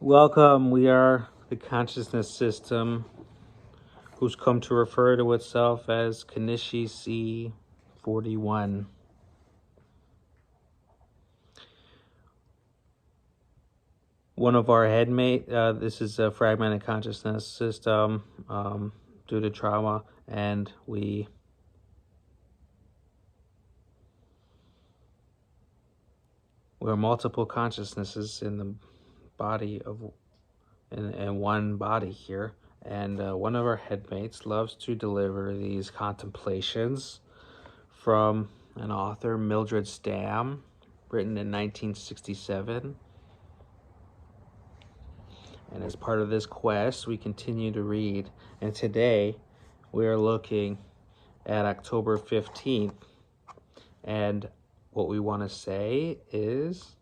Welcome. We are the consciousness system who's come to refer to itself as Kanishi C41. One of our headmate, this is a fragmented consciousness system due to trauma, and we're multiple consciousnesses in the body of in one body here. And one of our headmates loves to deliver these contemplations from an author, Mildred Stamm, written in 1967. And as part of this quest, we continue to read. And today, we are looking at October 15th. And what we want to say is,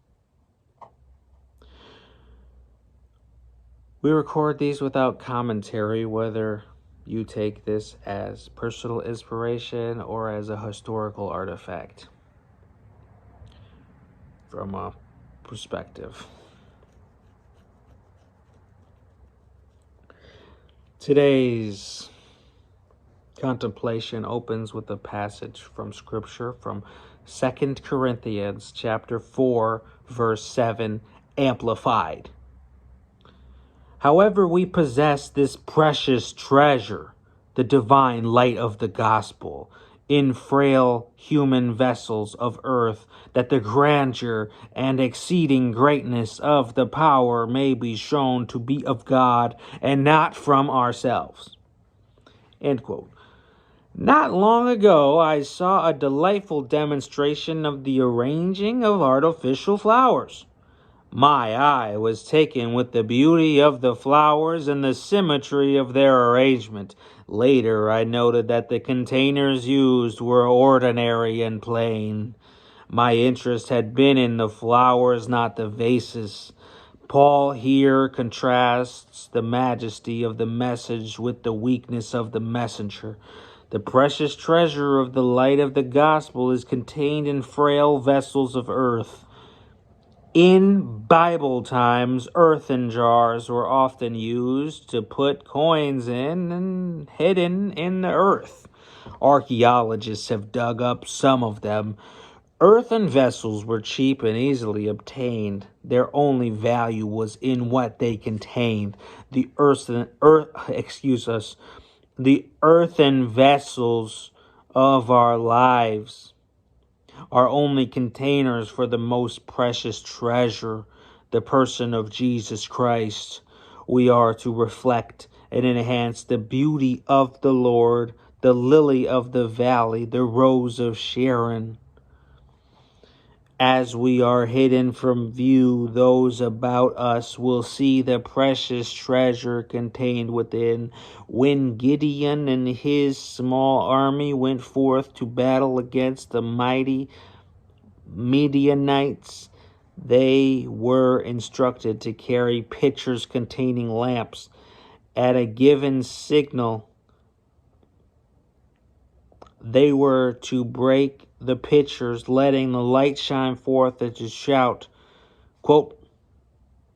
we record these without commentary, whether you take this as personal inspiration or as a historical artifact from a perspective. Today's contemplation opens with a passage from Scripture from 2 Corinthians chapter 4, verse 7, amplified. However, we possess this precious treasure, the divine light of the gospel, in frail human vessels of earth, that the grandeur and exceeding greatness of the power may be shown to be of God and not from ourselves. End quote. Not long ago, I saw a delightful demonstration of the arranging of artificial flowers. My eye was taken with the beauty of the flowers and the symmetry of their arrangement. Later, I noted that the containers used were ordinary and plain. My interest had been in the flowers, not the vases. Paul here contrasts the majesty of the message with the weakness of the messenger. The precious treasure of the light of the gospel is contained in frail vessels of earth. In Bible times, earthen jars were often used to put coins in and hidden in the earth. Archaeologists have dug up some of them. Earthen vessels were cheap and easily obtained. Their only value was in what they contained. The earthen vessels of our lives are only containers for the most precious treasure, the person of Jesus Christ. We are to reflect and enhance the beauty of the Lord, the lily of the valley, the rose of Sharon. As we are hidden from view, those about us will see the precious treasure contained within. When Gideon and his small army went forth to battle against the mighty Midianites, they were instructed to carry pitchers containing lamps. At a given signal, they were to break the pitchers, letting the light shine forth, and to shout, quote,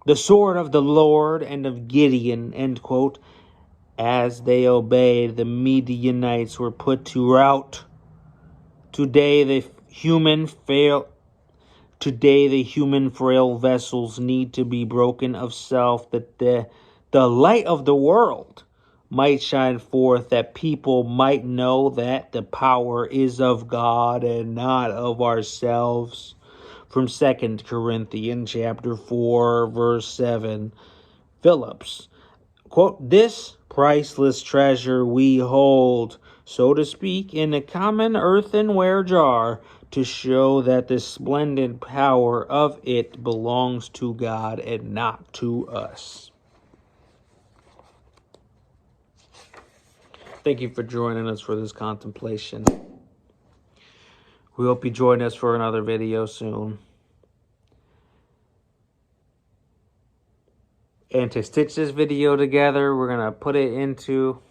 "The sword of the Lord and of Gideon," end quote. As they obeyed, the Midianites were put to rout. Today the human frail vessels need to be broken of self, that the light of the world might shine forth, that people might know that the power is of God and not of ourselves. From 2 Corinthians chapter 4, verse 7, Phillips, quote, "This priceless treasure we hold, so to speak, in a common earthenware jar, to show that the splendid power of it belongs to God and not to us." Thank you for joining us for this contemplation. We hope you join us for another video soon. And to stitch this video together, we're going to put it into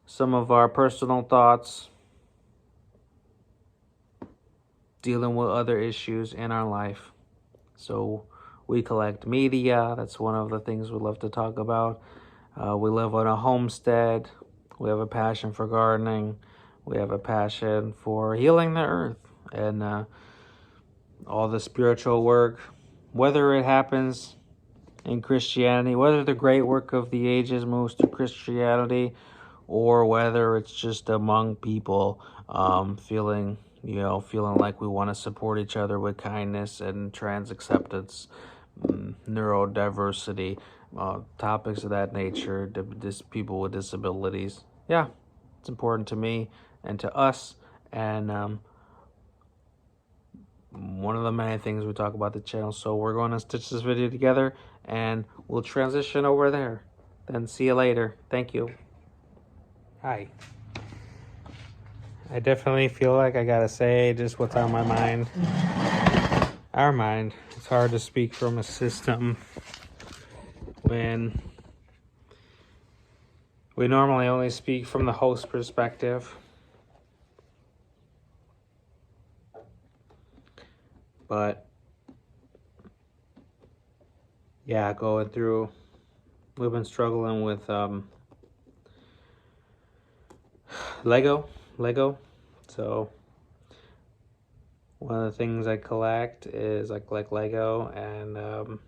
some of our personal thoughts dealing with other issues in our life. So We collect media. That's one of the things we love to talk about. We live on a homestead. We have a passion for gardening. We have a passion for healing the earth and all the spiritual work, whether it happens in Christianity, whether the great work of the ages moves to Christianity, or whether it's just among people feeling like we want to support each other with kindness and trans acceptance, neurodiversity, topics of that nature, people with disabilities. Yeah, it's important to me and to us, and one of the many things we talk about the channel. So we're going to stitch this video together and we'll transition over there. Then see you later. Thank you. Hi. I definitely feel like I gotta say just what's on my mind. Our mind. It's hard to speak from a system when we normally only speak from the host perspective. But yeah, we've been struggling with Lego. So one of the things I collect is I collect Lego, and a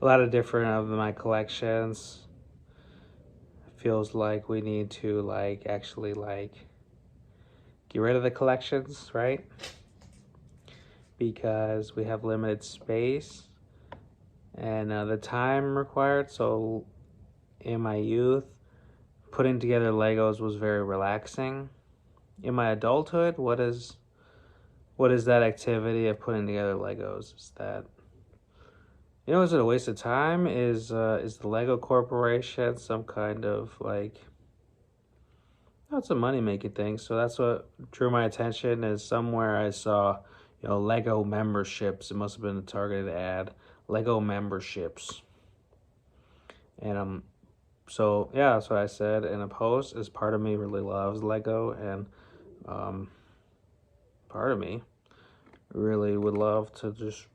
lot of different of my collections. Feels like we need to actually get rid of the collections, right? Because we have limited space and the time required. So in my youth, putting together Legos was very relaxing. In my adulthood, what is that activity of putting together Legos? Is that, is it a waste of time? Is the Lego Corporation some kind of it's a money-making thing? So that's what drew my attention. Is somewhere I saw, Lego memberships. It must have been a targeted ad. Lego memberships. And so yeah, that's what I said in a post. Is part of me really loves Lego, and part of me really would love to just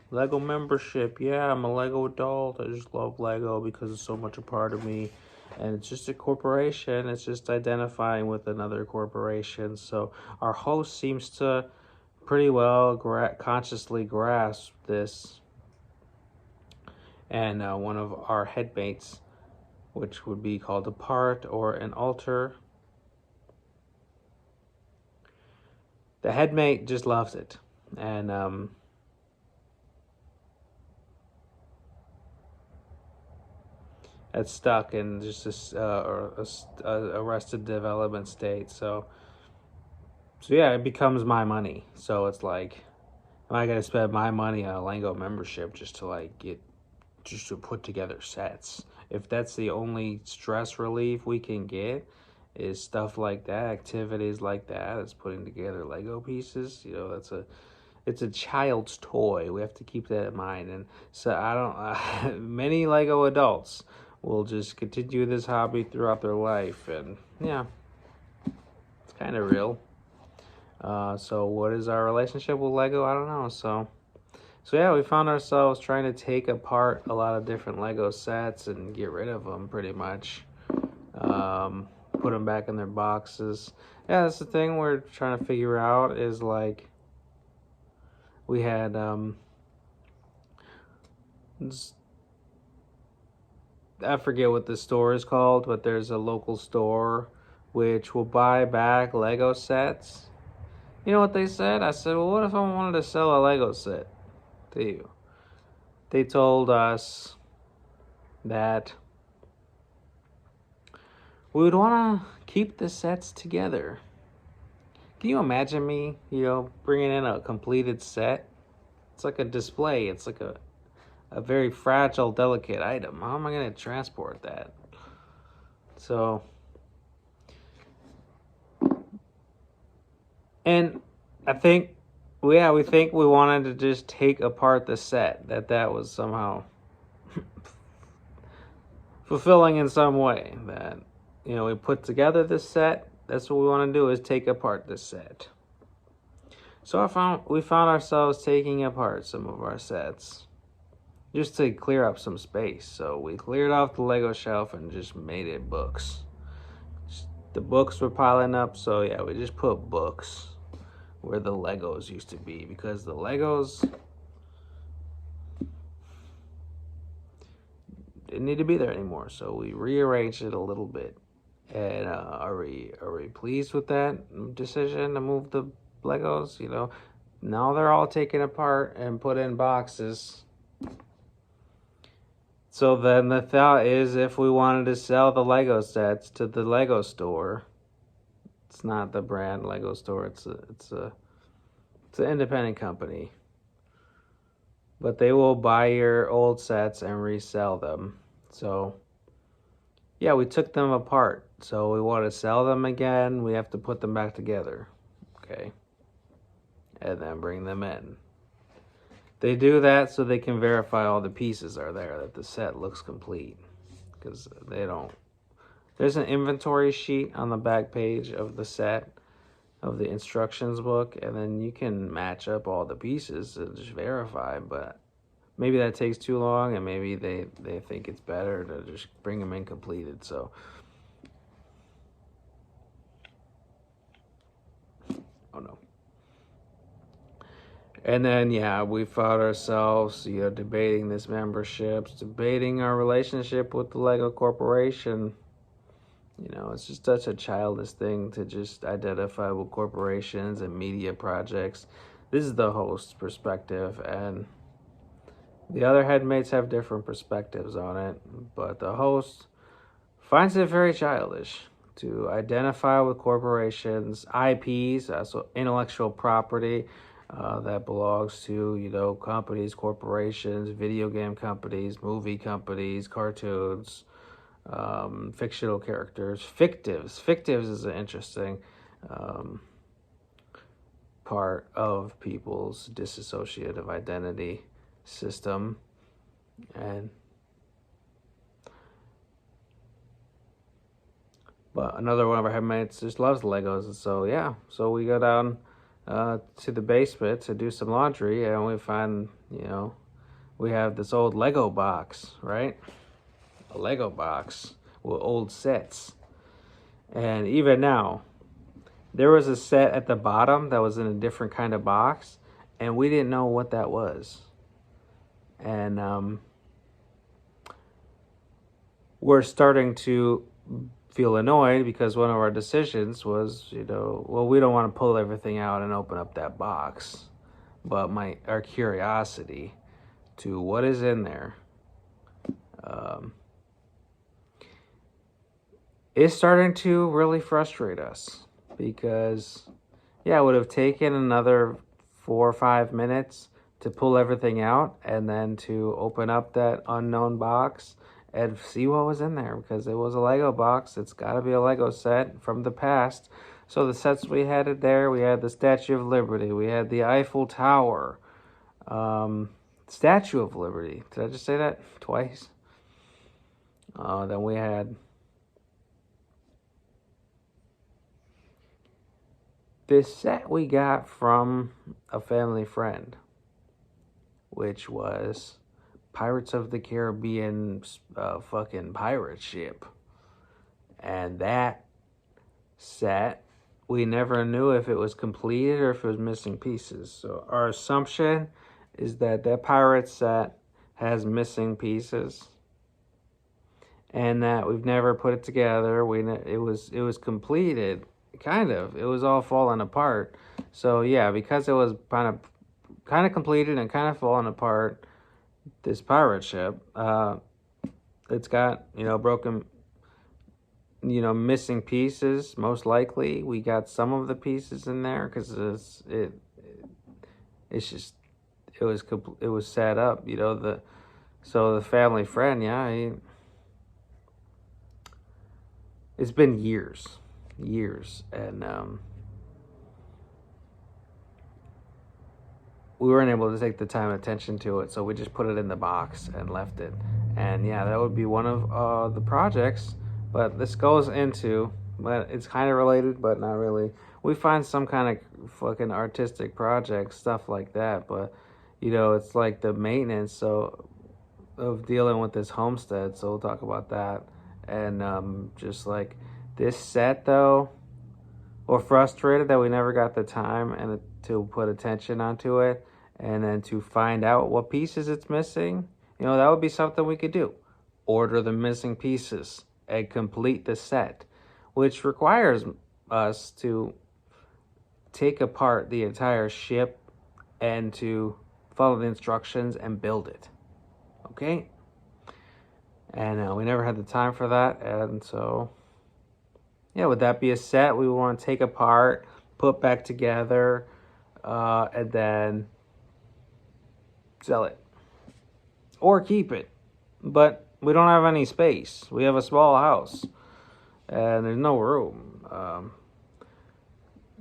Lego membership. Yeah, I'm a Lego adult. I just love Lego because it's so much a part of me. And it's just a corporation. It's just identifying with another corporation. So our host seems to pretty well consciously grasp this. And one of our headmates, which would be called a part or an alter, the headmate just loves it. And it's stuck in just this arrested development state. So yeah, it becomes my money. So it's like, am I gonna spend my money on a Lego membership just to put together sets? If that's the only stress relief we can get, is stuff like that, activities like that, is putting together Lego pieces. It's a child's toy. We have to keep that in mind. And so many Lego adults will just continue this hobby throughout their life, and yeah, it's kind of real. So what is our relationship with Lego? I don't know. So yeah, we found ourselves trying to take apart a lot of different Lego sets and get rid of them pretty much. Put them back in their boxes. Yeah, that's the thing we're trying to figure out is we had I forget what the store is called, but there's a local store which will buy back Lego sets. You know what they said? I said, well, what if I wanted to sell a Lego set to you? They told us that we would want to keep the sets together. Can you imagine me, bringing in a completed set? It's like a display. It's like a very fragile, delicate item. How am I going to transport that? So, and I think, we wanted to just take apart the set. That was somehow fulfilling in some way. That, we put together this set, that's what we want to do, is take apart this set. So we found ourselves taking apart some of our sets just to clear up some space. So we cleared off the Lego shelf and just made it books. The books were piling up, so yeah, we just put books where the Legos used to be, because the Legos didn't need to be there anymore. So we rearranged it a little bit. And are we pleased with that decision to move the Legos? You know, now they're all taken apart and put in boxes. So then the thought is, if we wanted to sell the Lego sets to the Lego store, it's not the brand Lego store, it's an independent company, but they will buy your old sets and resell them. So yeah, we took them apart. So we want to sell them again, we have to put them back together, okay, and then bring them in. They do that so they can verify all the pieces are there, that the set looks complete, because they don't. There's an inventory sheet on the back page of the set, of the instructions book, and then you can match up all the pieces and just verify. But maybe that takes too long, and maybe they think it's better to just bring them in completed. So oh no. And then, yeah, we found ourselves, debating this memberships, debating our relationship with the Lego Corporation. It's just such a childish thing to just identify with corporations and media projects. This is the host's perspective, and the other headmates have different perspectives on it, but the host finds it very childish to identify with corporations, IPs, so intellectual property, that belongs to, companies, corporations, video game companies, movie companies, cartoons, fictional characters, fictives. Fictives is an interesting part of people's dissociative identity system. But another one of our headmates just loves Legos, and so we go down to the basement to do some laundry, and we find, we have this old Lego box, right? A Lego box with old sets. And even now, there was a set at the bottom that was in a different kind of box, and we didn't know what that was. And we're starting to feel annoyed because one of our decisions was, we don't want to pull everything out and open up that box, but our curiosity to what is in there is starting to really frustrate us, because it would have taken another 4 or 5 minutes to pull everything out and then to open up that unknown box and see what was in there, because it was a Lego box. It's got to be a Lego set from the past. So the sets we had in there, we had the Statue of Liberty, we had the Eiffel Tower, Statue of Liberty. Did I just say that twice? Then we had this set we got from a family friend, which was Pirates of the Caribbean fucking pirate ship. And that set, we never knew if it was completed or if it was missing pieces. So our assumption is that pirate set has missing pieces, and that we've never put it together. It was completed, kind of. It was all falling apart. So yeah, because it was kind of completed and kind of falling apart, this pirate ship, it's got, broken, missing pieces. Most likely we got some of the pieces in there, because it was set up, so the family friend, it's been years, and we weren't able to take the time and attention to it, so we just put it in the box and left it. And that would be one of the projects. But this goes into but it's kind of related, but not really. We find some kind of fucking artistic project, stuff like that, but it's like the maintenance of dealing with this homestead. So we'll talk about that, and just like this set though, we're frustrated that we never got the time and to put attention onto it, and then to find out what pieces it's missing. That would be something we could do. Order the missing pieces and complete the set, which requires us to take apart the entire ship and to follow the instructions and build it. Okay? And we never had the time for that, and so would that be a set we want to take apart, put back together, and then sell it or keep it? But we don't have any space. We have a small house and there's no room.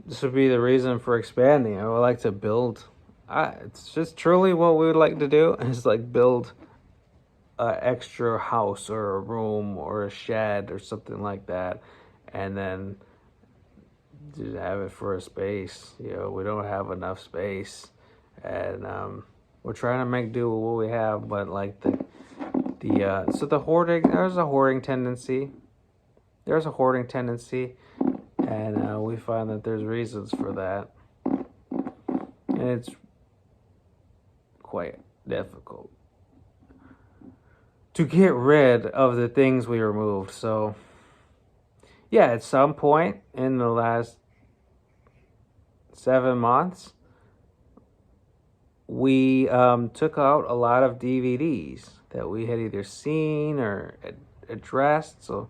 This would be the reason for expanding. I would like to build. It's just truly what we would like to do is like build an extra house or a room or a shed or something like that, and then just have it for a space. We don't have enough space, and we're trying to make do with what we have. But like the hoarding, there's a hoarding tendency. And we find that there's reasons for that, and it's quite difficult to get rid of the things we removed. So at some point in the last 7 months, we took out a lot of DVDs that we had either seen or addressed. So,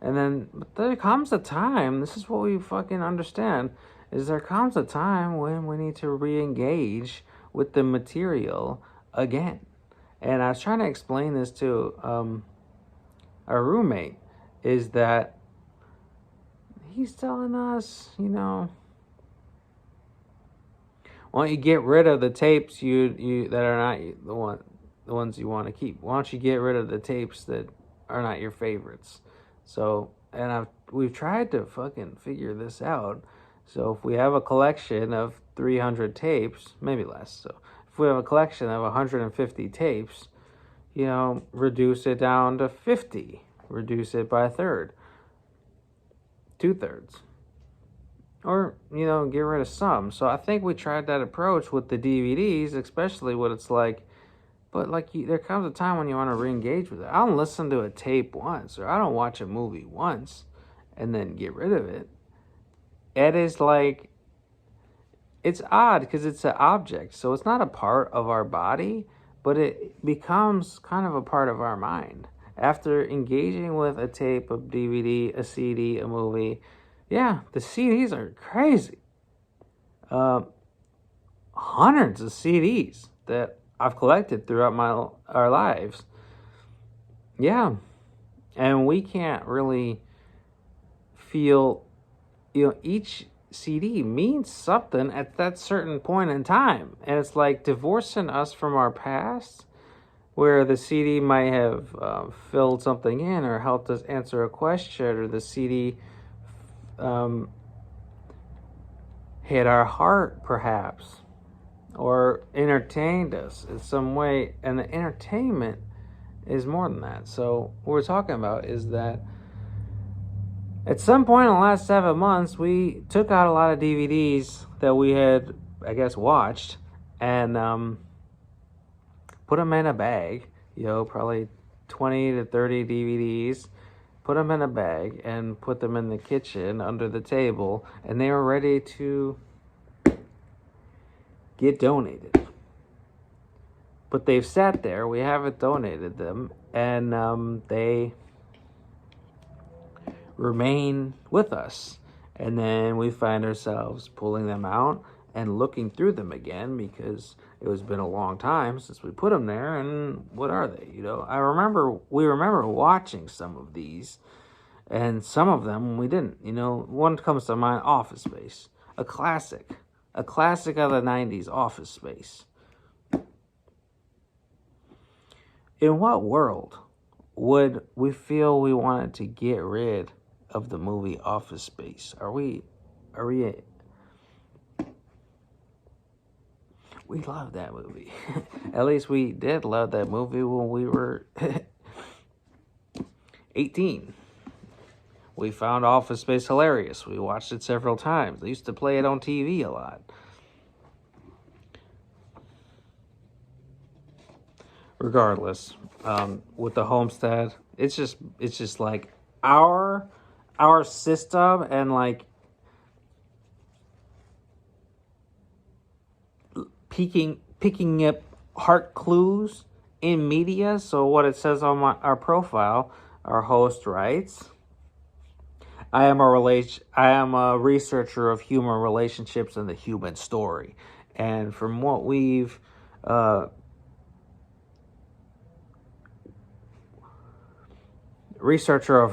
and then but there comes a time, this is what we fucking understand, is there comes a time when we need to re-engage with the material again. And I was trying to explain this to our roommate, is that he's telling us, why don't you get rid of the tapes you that are not the ones you want to keep? Why don't you get rid of the tapes that are not your favorites? So, and we've tried to fucking figure this out. So if we have a collection of 300 tapes, maybe less. So if we have a collection of 150 tapes, reduce it down to 50. Reduce it by a third. 2/3. Or, get rid of some. So I think we tried that approach with the DVDs, especially what it's like. But there comes a time when you want to re-engage with it. I don't listen to a tape once, or I don't watch a movie once and then get rid of it. It is like, it's odd because it's an object. So it's not a part of our body, but it becomes kind of a part of our mind. After engaging with a tape, a DVD, a CD, a movie, the CDs are crazy. Hundreds of CDs that I've collected throughout our lives. Yeah. And we can't really feel, each CD means something at that certain point in time. And it's like divorcing us from our past, where the CD might have filled something in or helped us answer a question, or the CD hit our heart perhaps, or entertained us in some way. And the entertainment is more than that. So what we're talking about is that at some point in the last 7 months, we took out a lot of DVDs that we had, I guess, watched, and put them in a bag, probably 20 to 30 DVDs, put them in a bag and put them in the kitchen under the table, and they were ready to get donated. But they've sat there, we haven't donated them, and they remain with us. And then we find ourselves pulling them out and looking through them again, because it has been a long time since we put them there. And what are they? We remember watching some of these, and some of them we didn't. One comes to mind, Office Space, a classic of the 90s, Office Space. In what world would we feel we wanted to get rid of the movie Office Space. We love that movie. At least we did love that movie when we were 18. We found Office Space hilarious. We watched it several times. They used to play it on TV a lot. Regardless, with the homestead, it's just like our system, and like picking up heart clues in media. So what it says on our profile, our host writes, I am a researcher of human relationships and the human story. And from what we've researcher of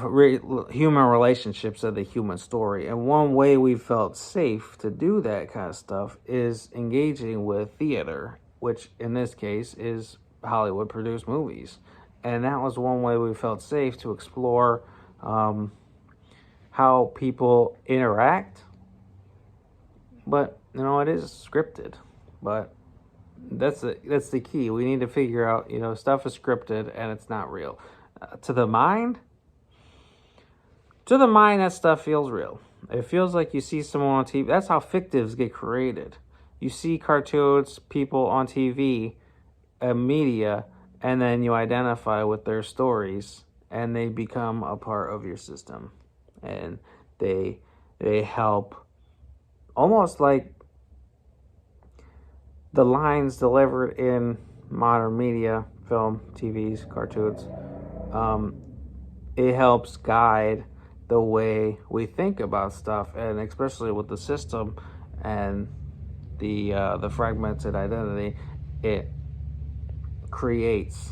human relationships and the human story. And one way we felt safe to do that kind of stuff is engaging with theater, which in this case is Hollywood produced movies. And that was one way we felt safe to explore how people interact. But, it is scripted. But that's the key. We need to figure out, stuff is scripted and it's not real. To the mind, that stuff feels real. It feels like you see someone on TV. That's how fictives get created. You see cartoons, people on TV, media, and then you identify with their stories, and they become a part of your system, and they help. Almost like the lines delivered in modern media, film, TVs, cartoons. It helps guide the way we think about stuff, and especially with the system and the fragmented identity, it creates,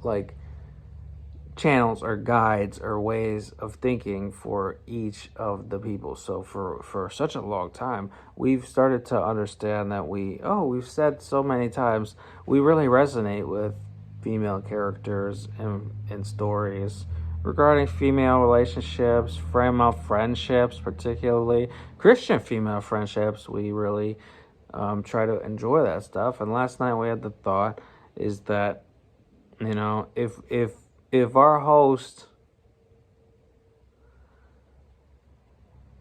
like channels or guides or ways of thinking for each of the people. So for such a long time, we've started to understand that we've said so many times, we really resonate with female characters in stories regarding female relationships, female friendships, particularly Christian female friendships. We really try to enjoy that stuff. And last night we had the thought is that, if our host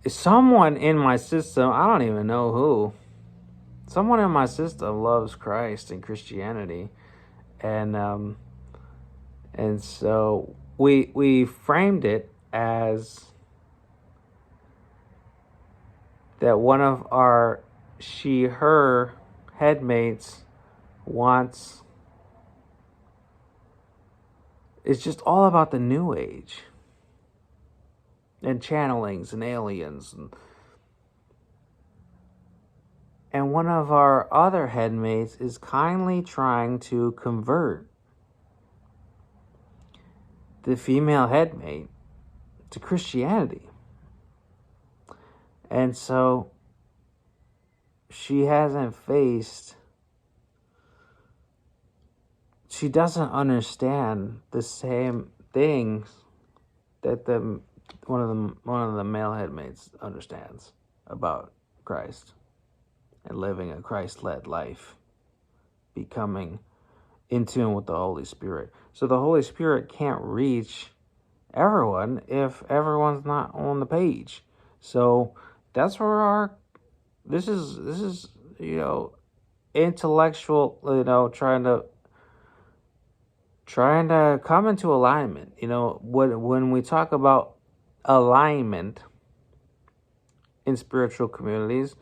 is someone in my system, I don't even know who, someone in my system loves Christ and Christianity. And so we framed it as that one of our her headmates wants, it's just all about the new age and channelings and aliens, and one of our other headmates is kindly trying to convert the female headmate to Christianity. And so she doesn't understand the same things that one of the male headmates understands about Christ and living a Christ-led life, becoming in tune with the Holy Spirit. So the Holy Spirit can't reach everyone if everyone's not on the page. So that's where this is intellectual, trying to come into alignment. When we talk about alignment in spiritual communities,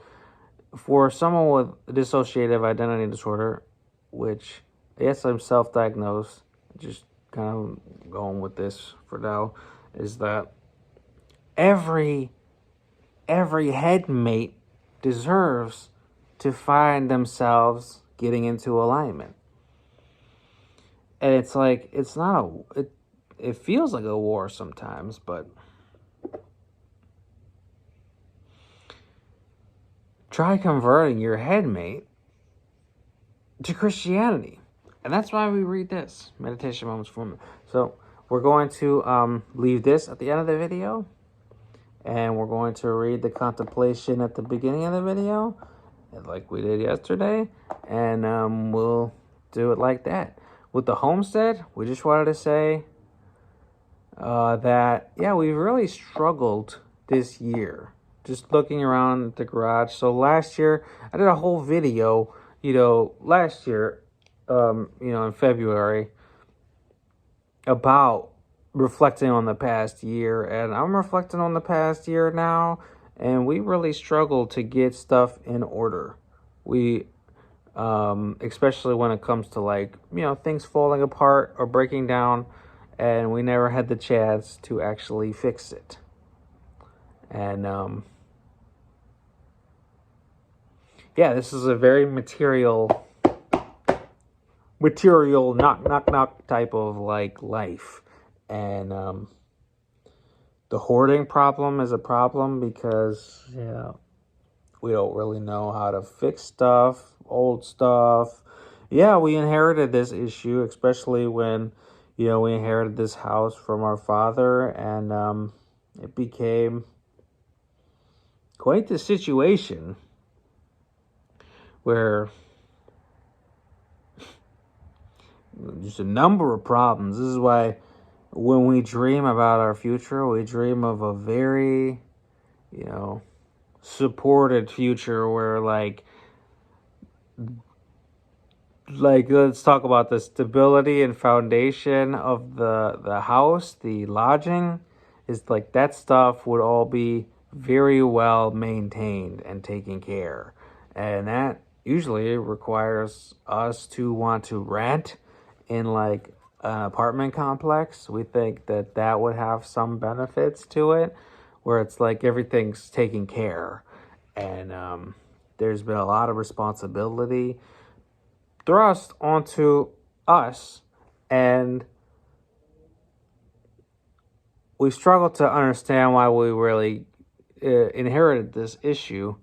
for someone with dissociative identity disorder, which, yes, I'm self-diagnosed, just kind of going with this for now, is that every headmate deserves to find themselves getting into alignment. And it's like, it feels like a war sometimes, but try converting your headmate to Christianity. And that's why we read this, Meditation Moments for Women. So we're going to leave this at the end of the video, and we're going to read the contemplation at the beginning of the video, like we did yesterday, and we'll do it like that. With the homestead, we just wanted to say that, yeah, we've really struggled this year. Just looking around the garage. So last year, I did a whole video, last year, in February, about reflecting on the past year. And I'm reflecting on the past year now, and we really struggled to get stuff in order. We, especially when it comes to things falling apart or breaking down, and we never had the chance to actually fix it. And, yeah, this is a very material knock type of life. And the hoarding problem is a problem because we don't really know how to fix stuff, old stuff. Yeah, we inherited this issue, especially when we inherited this house from our father, and it became quite the situation where there's a number of problems. This is why when we dream about our future, we dream of a very, supported future where let's talk about the stability and foundation of the house, the lodging, is that stuff would all be very well maintained and taken care. And that usually requires us to want to rent in an apartment complex. We think that would have some benefits to it, where it's everything's taken care, and there's been a lot of responsibility thrust onto us, and we struggle to understand why we really inherited this issue.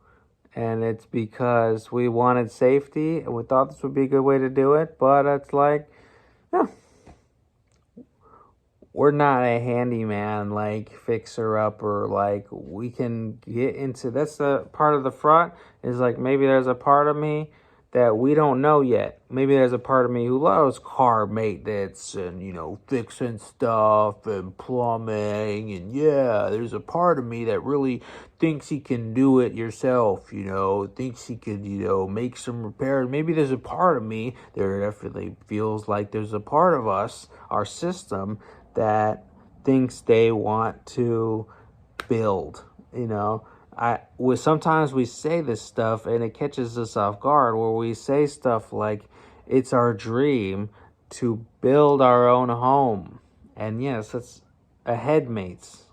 And it's because we wanted safety, and we thought this would be a good way to do it. But it's we're not a handyman, fixer-upper. We can get into... That's the part of the front, is maybe there's a part of me that we don't know yet. Maybe there's a part of me who loves car maintenance and, fixing stuff and plumbing. And yeah, there's a part of me that really thinks he can do it yourself, thinks he could, make some repairs. Maybe there's a part of me that definitely feels like there's a part of us, our system, that thinks they want to build, sometimes we say this stuff and it catches us off guard, where we say stuff like it's our dream to build our own home. And yes, that's a headmate's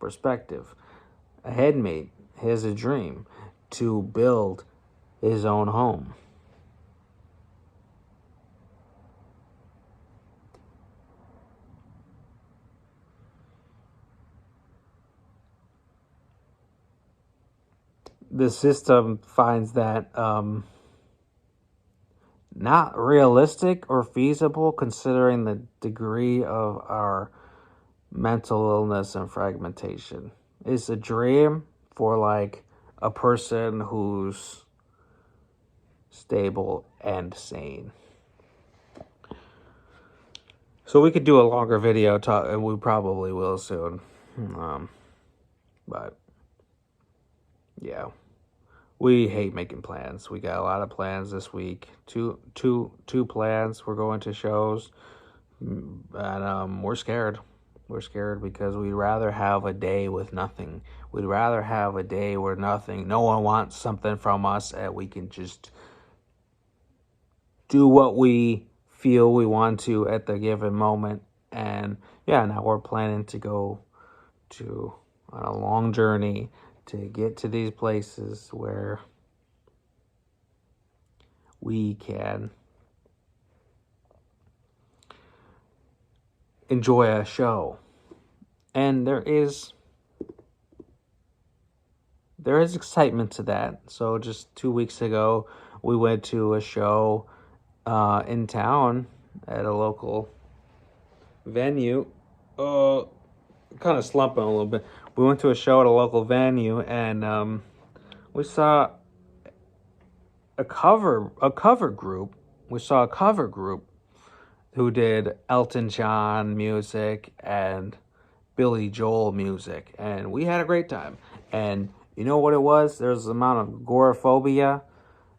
perspective. A headmate has a dream to build his own home. The system finds that not realistic or feasible, considering the degree of our mental illness and fragmentation. It's a dream for a person who's stable and sane. So we could do a longer video talk, and we probably will soon. But yeah. We hate making plans. We got a lot of plans this week. Two plans. We're going to shows, and we're scared. We're scared because we'd rather have a day with nothing. We'd rather have a day where no one wants something from us, and we can just do what we feel we want to at the given moment. And yeah, now we're planning to go on a long journey to get to these places where we can enjoy a show. And there is excitement to that. So just 2 weeks ago, we went to a show in town at a local venue. Kind of slumping a little bit. We went to a show at a local venue, and we saw a cover group. We saw a cover group who did Elton John music and Billy Joel music, and we had a great time. And you know what it was? There's an amount of agoraphobia,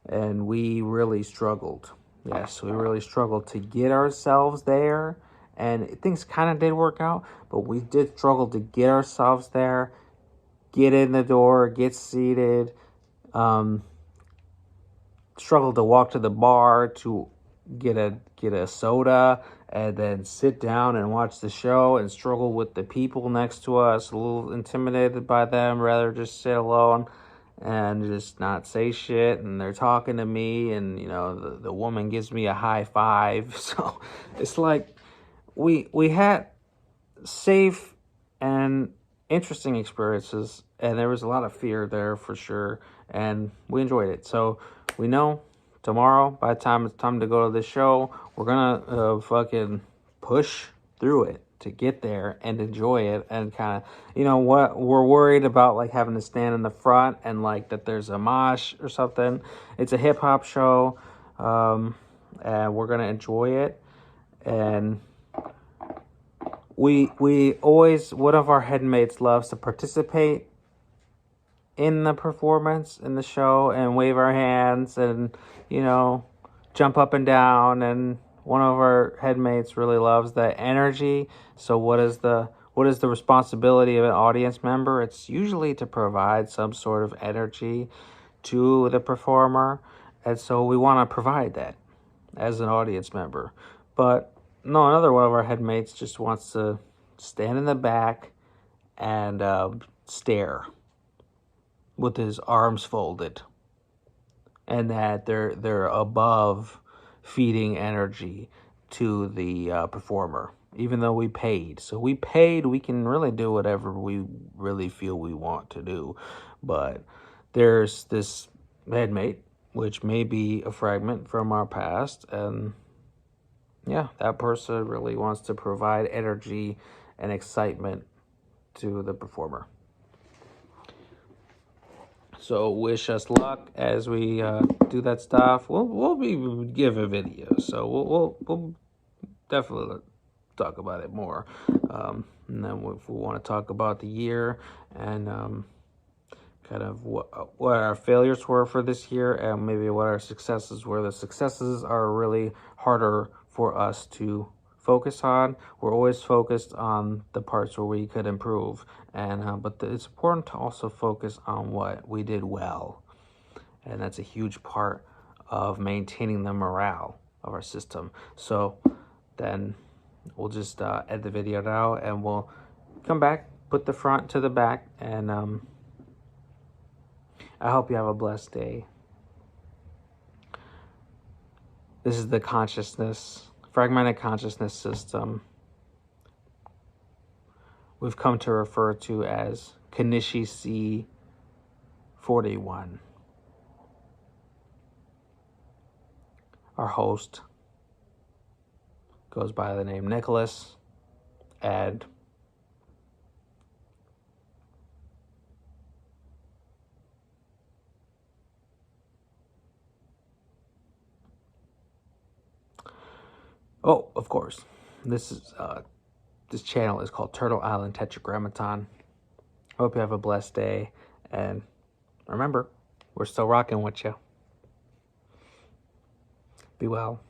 and we really struggled. Yes, we really struggled to get ourselves there, and things kind of did work out, but we did struggle to get ourselves there, get in the door, get seated, struggled to walk to the bar to get a soda and then sit down and watch the show, and struggle with the people next to us, a little intimidated by them, rather just sit alone and just not say shit, and they're talking to me, and the woman gives me a high five. So it's like we had safe and interesting experiences, and there was a lot of fear there for sure, and we enjoyed it. So we know tomorrow, by the time it's time to go to the show, we're gonna fucking push through it to get there and enjoy it, and kind of, what we're worried about, like having to stand in the front and like that there's a mosh or something. It's a hip hop show, and we're gonna enjoy it. And we always, one of our headmates loves to participate in the performance, in the show, and wave our hands and jump up and down. And one of our headmates really loves that energy. So what is the responsibility of an audience member? It's usually to provide some sort of energy to the performer, and so we want to provide that as an audience member. But no, another one of our headmates just wants to stand in the back and stare with his arms folded, and that they're above feeding energy to the performer, even though we paid. So we paid, we can really do whatever we really feel we want to do. But there's this headmate, which may be a fragment from our past, and yeah, that person really wants to provide energy and excitement to the performer. So wish us luck as we do that stuff. We'll be give a video, so we'll definitely talk about it more. And then if we want to talk about the year and kind of what our failures were for this year, and maybe what our successes were. The successes are really harder for us to focus on. We're always focused on the parts where we could improve, and but it's important to also focus on what we did well, and that's a huge part of maintaining the morale of our system. So then we'll just end the video now, and we'll come back, put the front to the back, and I hope you have a blessed day. This is the fragmented consciousness system we've come to refer to as Kanishi C41. Our host goes by the name Nicholas, and oh, of course, this channel is called Turtle Island Tetragrammaton. Hope you have a blessed day, and remember, we're still rocking with you. Be well.